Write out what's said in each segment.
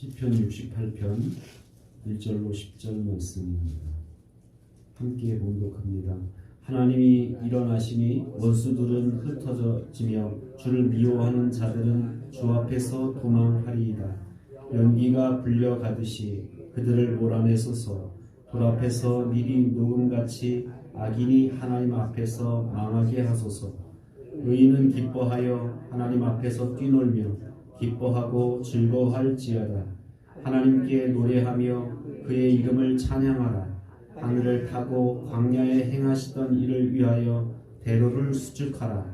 시편 68편 1절로 10절 말씀입니다. 함께 봉독합니다. 하나님이 일어나시니 원수들은 흩어지며 주를 미워하는 자들은 주 앞에서 도망하리이다. 연기가 불려가듯이 그들을 몰아내소서. 돌 앞에서 미리 녹음같이 악인이 하나님 앞에서 망하게 하소서. 의인은 기뻐하여 하나님 앞에서 뛰놀며 기뻐하고 즐거워할지어다. 하나님께 노래하며 그의 이름을 찬양하라. 하늘을 타고 광야에 행하시던 이를 위하여 대로를 수축하라.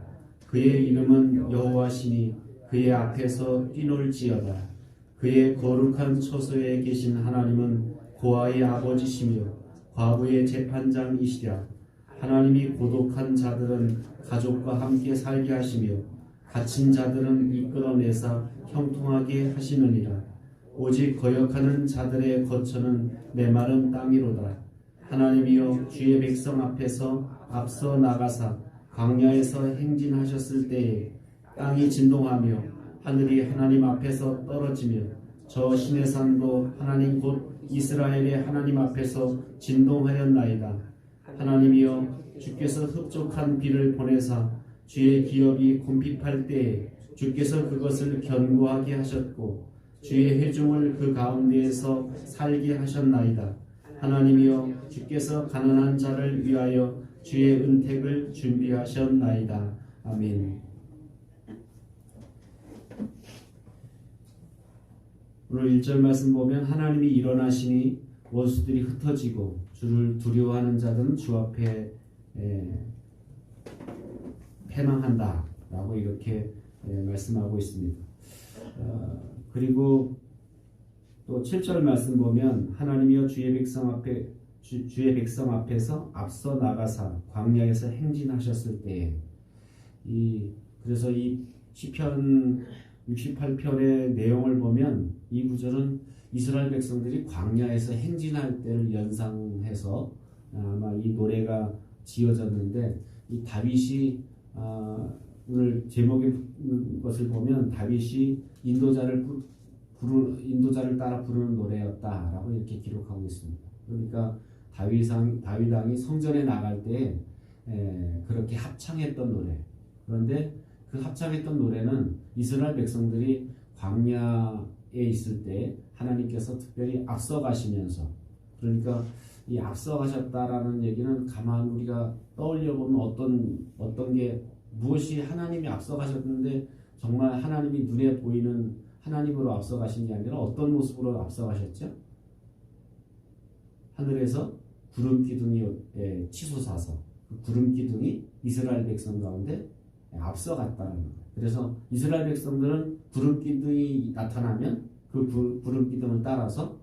그의 이름은 여호와시니 그의 앞에서 뛰놀지어다. 그의 거룩한 처소에 계신 하나님은 고아의 아버지시며 과부의 재판장이시랴. 하나님이 고독한 자들은 가족과 함께 살게 하시며 갇힌 자들은 이끌어내사 형통하게 하시느니라. 오직 거역하는 자들의 거처는 메마른 땅이로다. 하나님이여 주의 백성 앞에서 앞서 나가사 광야에서 행진하셨을 때에 땅이 진동하며 하늘이 하나님 앞에서 떨어지며 저 시내 산도 하나님 곧 이스라엘의 하나님 앞에서 진동하였나이다. 하나님이여 주께서 흡족한 비를 보내사 주의 기업이 곰핍할 때에 주께서 그것을 견고하게 하셨고 주의 회중을 그 가운데에서 살게 하셨나이다. 하나님이여 주께서 가난한 자를 위하여 주의 은택을 준비하셨나이다. 아멘. 오늘 1절 말씀 보면 하나님이 일어나시니 원수들이 흩어지고 주를 두려워하는 자들은 주 앞에 패망한다 라고 이렇게 말씀하고 있습니다. 그리고 또 7절 말씀 보면 하나님이여 주의 백성 앞에서 앞서 나가사 광야에서 행진하셨을 때에 그래서 이 시편 68편의 내용을 보면 이 구절은 이스라엘 백성들이 광야에서 행진할 때를 연상해서 아마 이 노래가 지어졌는데 이 다윗이 오늘 제목의 것을 보면 다윗이 인도자를 따라 부르는 노래였다라고 이렇게 기록하고 있습니다. 그러니까 다윗왕이 성전에 나갈 때 그렇게 합창했던 노래. 그런데 그 합창했던 노래는 이스라엘 백성들이 광야에 있을 때 하나님께서 특별히 앞서가시면서, 그러니까 이 앞서가셨다라는 얘기는 가만 우리가 떠올려 보면 어떤 게 무엇이 하나님이 앞서가셨는데 정말 하나님이 눈에 보이는 하나님으로 앞서가신 게 아니라 어떤 모습으로 앞서가셨죠? 하늘에서 구름 기둥이 치솟아서 그 구름 기둥이 이스라엘 백성 가운데 앞서갔다는 거예요. 그래서 이스라엘 백성들은 구름 기둥이 나타나면 그 구름 기둥을 따라서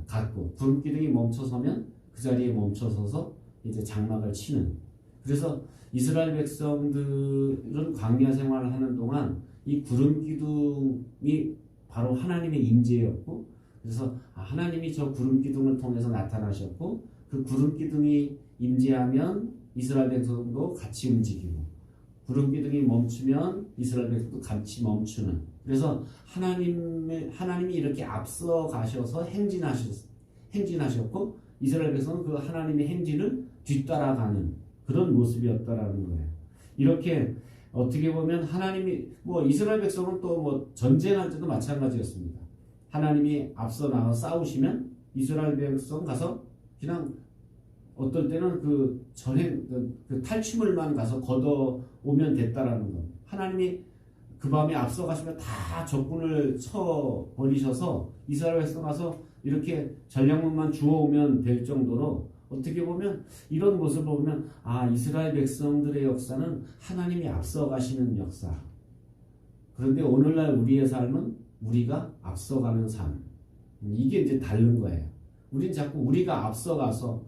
갔고, 구름 기둥이 멈춰서면 그 자리에 멈춰서서 이제 장막을 치는. 그래서 이스라엘 백성들은 광야 생활을 하는 동안 이 구름 기둥이 바로 하나님의 임재였고, 그래서 하나님이 저 구름 기둥을 통해서 나타나셨고, 그 구름 기둥이 임재하면 이스라엘 백성도 같이 움직이고, 구름 기둥이 멈추면 이스라엘 백성도 같이 멈추는. 그래서 하나님이 이렇게 앞서 가셔서 행진하셨고, 이스라엘 백성은 그 하나님의 행진을 뒤따라가는 그런 모습이었다라는 거예요. 이렇게 어떻게 보면 하나님이 이스라엘 백성은 또 전쟁할 때도 마찬가지였습니다. 하나님이 앞서 나가 싸우시면 이스라엘 백성 가서 그냥 어떨 때는 그 탈취물만 가서 걷어오면 됐다라는 것. 하나님이 그 밤에 앞서 가시면 다 적군을 쳐 버리셔서 이스라엘 백성 가서 이렇게 전략물만 주워오면 될 정도로, 어떻게 보면 이런 모습을 보면 이스라엘 백성들의 역사는 하나님이 앞서 가시는 역사. 그런데 오늘날 우리의 삶은 우리가 앞서가는 삶. 이게 이제 다른 거예요. 우린 자꾸 우리가 앞서가서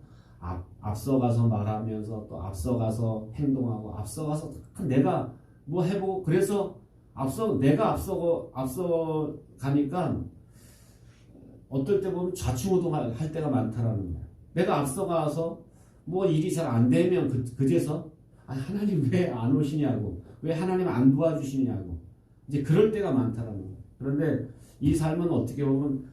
말하면서 또 앞서가서 행동하고 앞서가서 내가 뭐 해보고, 그래서 내가 앞서 가니까 어떨 때 보면 좌충우동할 때가 많다라는 거예요. 내가 앞서가서 일이 잘 안 되면 그제서 하나님 왜 안 오시냐고, 왜 하나님 안 도와주시냐고, 이제 그럴 때가 많다라는 거예요. 그런데 이 삶은 어떻게 보면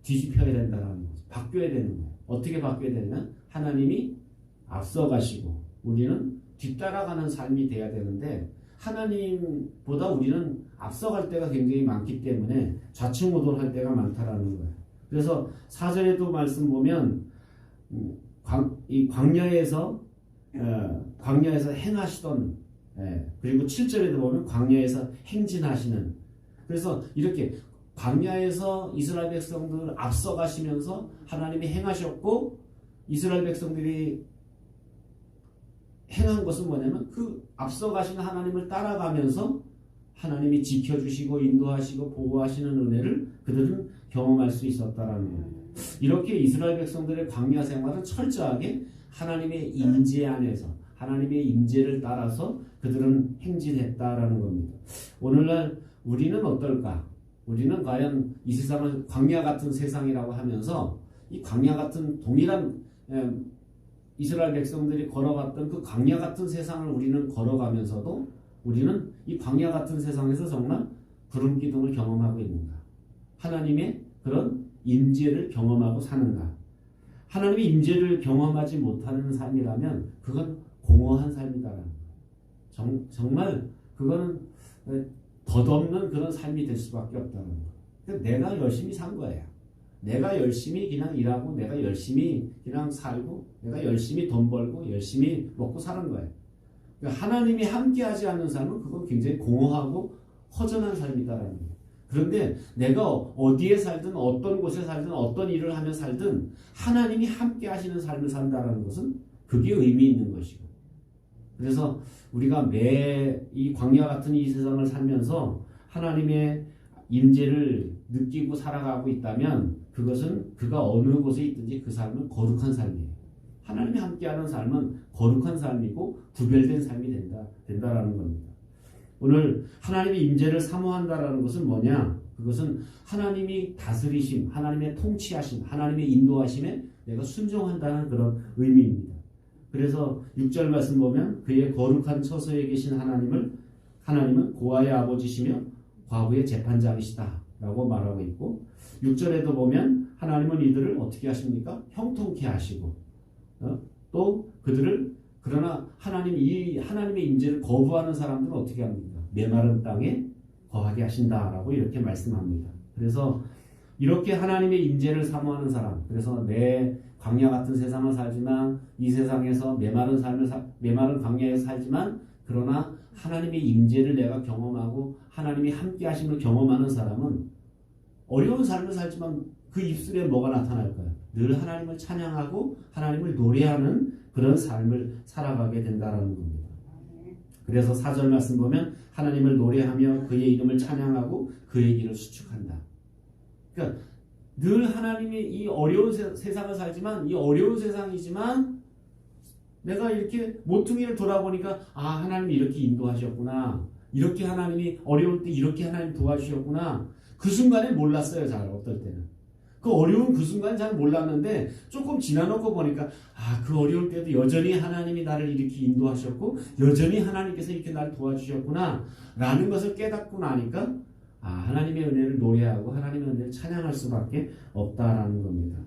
뒤집혀야 된다는 거죠. 바뀌어야 되는 거예요. 어떻게 바뀌어야 되냐면 하나님이 앞서가시고 우리는 뒤따라가는 삶이 돼야 되는데 하나님보다 우리는 앞서갈 때가 굉장히 많기 때문에 좌충우돌할 때가 많다라는 거예요. 그래서 4절에도 말씀 보면 이 광야에서 행하시던 그리고 7절에도 보면 광야에서 행진하시는 그래서 이렇게 광야에서 이스라엘 백성들을 앞서가시면서 하나님이 행하셨고 이스라엘 백성들이 행한 것은 뭐냐면 그 앞서가시는 하나님을 따라가면서 하나님이 지켜주시고 인도하시고 보호하시는 은혜를 그들은 경험할 수 있었다라는 거예요. 이렇게 이스라엘 백성들의 광야 생활은 철저하게 하나님의 임재 안에서 하나님의 임재를 따라서 그들은 행진했다라는 겁니다. 오늘날 우리는 어떨까? 우리는 과연 이 세상을 광야 같은 세상이라고 하면서 이 광야 같은 동일한 이스라엘 백성들이 걸어갔던 그 광야 같은 세상을 우리는 걸어가면서도 우리는 이 광야 같은 세상에서 정말 구름 기둥을 경험하고 있는가? 하나님의 그런 임재를 경험하고 사는가? 하나님의 임재를 경험하지 못하는 삶이라면 그건 공허한 삶이다라는 거예요. 정말 그거는 덧없는 그런 삶이 될 수밖에 없다는 거예요. 내가 열심히 산 거예요. 내가 열심히 그냥 일하고 내가 열심히 그냥 살고 내가 열심히 돈 벌고 열심히 먹고 사는 거예요. 그러니까 하나님이 함께하지 않는 삶은 그건 굉장히 공허하고 허전한 삶이다라는 거예요. 그런데 내가 어디에 살든 어떤 곳에 살든 어떤 일을 하며 살든 하나님이 함께하시는 삶을 산다는 것은 그게 의미 있는 것이고 그래서 우리가 매 이 광야 같은 이 세상을 살면서 하나님의 임재를 느끼고 살아가고 있다면 그것은 그가 어느 곳에 있든지 그 삶은 거룩한 삶이에요. 하나님이 함께하는 삶은 거룩한 삶이고 구별된 삶이 된다라는 겁니다. 오늘 하나님의 임재를 사모한다라는 것은 뭐냐? 그것은 하나님이 다스리심, 하나님의 통치하심, 하나님의 인도하심에 내가 순종한다는 그런 의미입니다. 그래서 6절 말씀 보면 그의 거룩한 처소에 계신 하나님은 고아의 아버지시며 과부의 재판장이시다 라고 말하고 있고 6절에도 보면 하나님은 이들을 어떻게 하십니까? 형통케 하시고 또 그들을 그러나 하나님의 임재를 거부하는 사람들은 어떻게 합니까? 메마른 땅에 거하게 하신다라고 이렇게 말씀합니다. 그래서 이렇게 하나님의 임재를 사모하는 사람 그래서 내 광야 같은 세상을 살지만 이 세상에서 메마른 광야에서 살지만 그러나 하나님의 임재를 내가 경험하고 하나님이 함께 하심을 경험하는 사람은 어려운 삶을 살지만 그 입술에 뭐가 나타날까요? 늘 하나님을 찬양하고 하나님을 노래하는 그런 삶을 살아가게 된다는 겁니다. 그래서 4절 말씀 보면 하나님을 노래하며 그의 이름을 찬양하고 그의 길을 수축한다. 그러니까 늘 하나님이 이 어려운 세상을 살지만 이 어려운 세상이지만 내가 이렇게 모퉁이를 돌아보니까 하나님이 이렇게 인도하셨구나. 이렇게 하나님이 어려울 때 이렇게 하나님 도와주셨구나. 그 순간에 몰랐어요. 잘 어떨 때는. 그 어려운 그 순간 잘 몰랐는데 조금 지나놓고 보니까 그 어려울 때도 여전히 하나님이 나를 이렇게 인도하셨고 여전히 하나님께서 이렇게 나를 도와주셨구나 라는 것을 깨닫고 나니까 하나님의 은혜를 노래하고 하나님의 은혜를 찬양할 수밖에 없다라는 겁니다.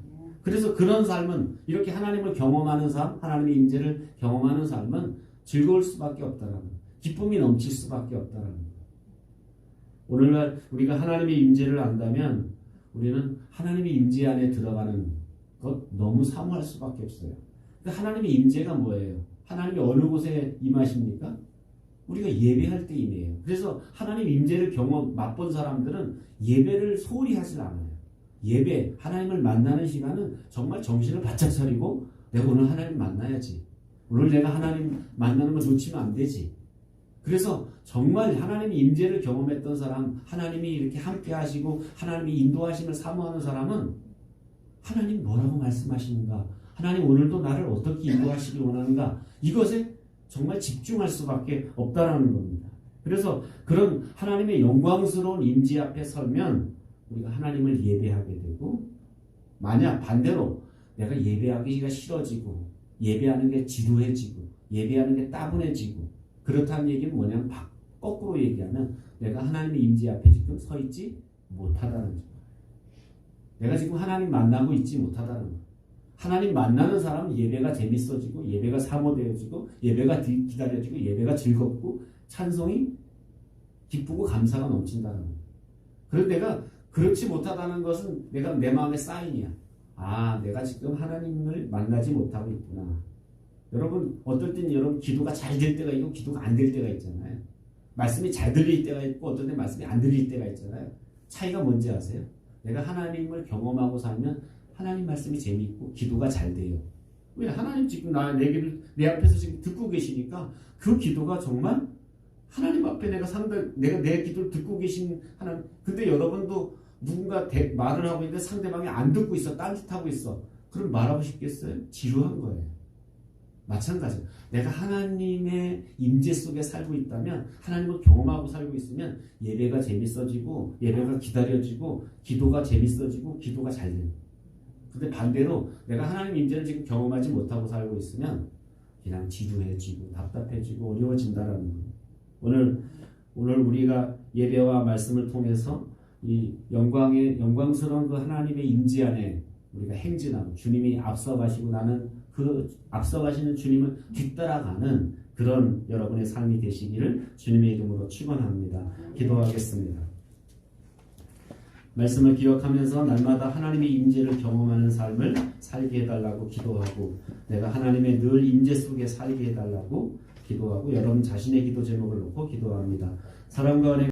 그래서 그런 삶은 이렇게 하나님을 경험하는 삶, 하나님의 임재를 경험하는 삶은 즐거울 수밖에 없다라는 거예요. 기쁨이 넘칠 수밖에 없다라는 거예요. 오늘날 우리가 하나님의 임재를 안다면 우리는 하나님의 임재 안에 들어가는 것 너무 사모할 수밖에 없어요. 그러니까 하나님의 임재가 뭐예요? 하나님이 어느 곳에 임하십니까? 우리가 예배할 때 임해요. 그래서 하나님 임재를 맛본 사람들은 예배를 소홀히 하지 않아요. 예배, 하나님을 만나는 시간은 정말 정신을 바짝 차리고 내가 오늘 하나님 만나야지. 오늘 내가 하나님 만나는 거 놓치면 안 되지. 그래서 정말 하나님의 임재를 경험했던 사람, 하나님이 이렇게 함께 하시고 하나님이 인도하심을 사모하는 사람은 하나님 뭐라고 말씀하시는가? 하나님 오늘도 나를 어떻게 인도하시길 원하는가? 이것에 정말 집중할 수밖에 없다라는 겁니다. 그래서 그런 하나님의 영광스러운 임재 앞에 설면 우리가 하나님을 예배하게 되고 만약 반대로 내가 예배하기가 싫어지고 예배하는 게 지루해지고 예배하는 게 따분해지고 그렇다는 얘기는 뭐냐면 거꾸로 얘기하면 내가 하나님의 임재 앞에 지금 서 있지 못하다는 점. 내가 지금 하나님 만나고 있지 못하다는 거. 하나님 만나는 사람은 예배가 재밌어지고 예배가 사모되어지고 예배가 기다려지고 예배가 즐겁고 찬송이 기쁘고 감사가 넘친다는 거. 그런데 내가 그렇지 못하다는 것은 내가 내 마음의 사인이야. 아, 내가 지금 하나님을 만나지 못하고 있구나. 여러분, 어떨 땐 여러분 기도가 잘 될 때가 있고 기도가 안 될 때가 있잖아요. 말씀이 잘 들릴 때가 있고 어떨 때 말씀이 안 들릴 때가 있잖아요. 차이가 뭔지 아세요? 내가 하나님을 경험하고 살면 하나님 말씀이 재미있고 기도가 잘 돼요. 왜? 하나님 지금 내 기도를 내 앞에서 지금 듣고 계시니까 그 기도가 정말 하나님 앞에 내가 내 기도를 듣고 계신 하나님. 근데 여러분도 누군가 말을 하고 있는데 상대방이 안 듣고 있어. 딴짓하고 있어. 그럼 말하고 싶겠어요? 지루한 거예요. 마찬가지예요. 내가 하나님의 임재 속에 살고 있다면, 하나님을 경험하고 살고 있으면 예배가 재밌어지고 예배가 기다려지고 기도가 재밌어지고 기도가 잘 돼요. 근데 반대로 내가 하나님 임재를 지금 경험하지 못하고 살고 있으면 그냥 지루해지고 답답해지고 어려워진다라는 거예요. 오늘 우리가 예배와 말씀을 통해서 이 영광스러운 그 하나님의 임재 안에 우리가 행진하고 주님이 앞서가시고 나는 그 앞서가시는 주님을 뒤따라가는 그런 여러분의 삶이 되시기를 주님의 이름으로 축원합니다. 기도하겠습니다. 말씀을 기억하면서 날마다 하나님의 임재를 경험하는 삶을 살게 해달라고 기도하고 내가 하나님의 늘 임재 속에 살게 해달라고 기도하고 여러분 자신의 기도 제목을 놓고 기도합니다. 사랑과 은혜